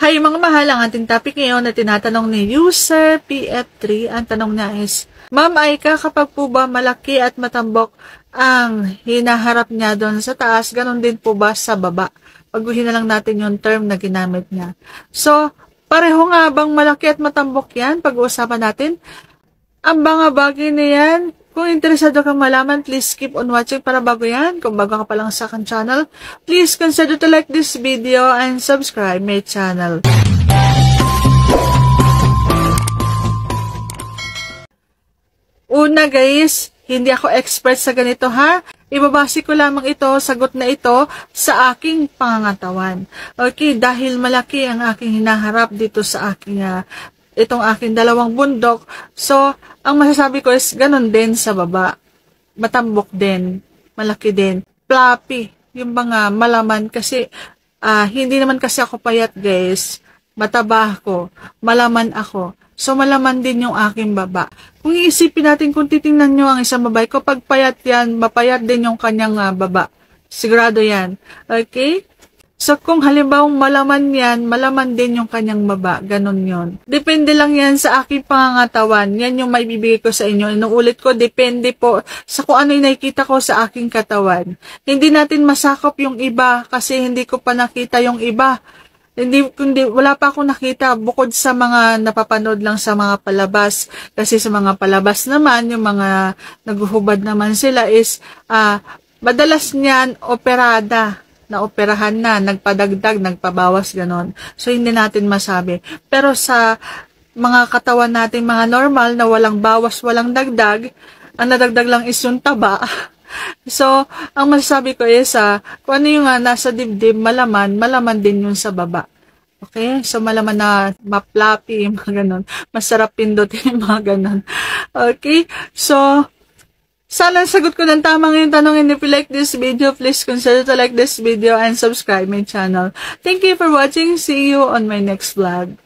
Hi mga mahal, ang ating topic ngayon na tinatanong ni user PF3. Ang tanong niya is, Ma'am Aika, kapag po ba malaki at matambok ang hinaharap niya doon sa taas, ganun din po ba sa baba? Pagguhin na lang natin yung term na ginamit niya. So, pareho nga bang malaki at matambok yan? Pag-uusapan natin. Ang mga bagay na yan, kung interesado kang malaman, please keep on watching para bago yan. Kung bago ka pa lang sa akin channel, please consider to like this video and subscribe my channel. Una guys, hindi ako expert sa ganito ha. Ibabase ko lamang ito, sagot na ito sa aking pangangatawan. Okay, dahil malaki ang aking hinaharap dito sa aking itong aking dalawang bundok. So, ang masasabi ko is ganun din sa baba. Matambok din, malaki din, floppy, yung mga malaman kasi hindi naman kasi ako payat guys. Mataba ako, malaman ako. So, malaman din yung aking baba. Kung iisipin natin, kung titingnan nyo ang isang babae, kapag payat yan, mapayat din yung kanyang baba. Sigurado yan. Okay? So, kung halimbawa malaman yan, malaman din yung kanyang baba. Ganon yon. Depende lang yan sa aking pangangatawan. Yan yung maibibigay ko sa inyo. Inuulit ko, depende po sa kung ano yung nakikita ko sa aking katawan. Hindi natin masakop yung iba kasi hindi ko pa nakita yung iba. Wala pa akong nakita bukod sa mga napapanood lang sa mga palabas. Kasi sa mga palabas naman, yung mga naguhubad naman sila is, madalas niyan, operada. Naoperahan na, nagpadagdag, nagpabawas, ganon. So, hindi natin masabi. Pero sa mga katawan natin, mga normal, na walang bawas, walang dagdag, ang nadagdag lang is yung taba. So, ang masasabi ko is, kung ano yung nasa dibdib, malaman din yun sa baba. Okay? So, malaman na maplapi, mga ganon. Masarap pindutin, mga ganon. Okay? So, sana sagot ko ng tamang yung tanong, and if you like this video, please consider to like this video and subscribe my channel. Thank you for watching. See you on my next vlog.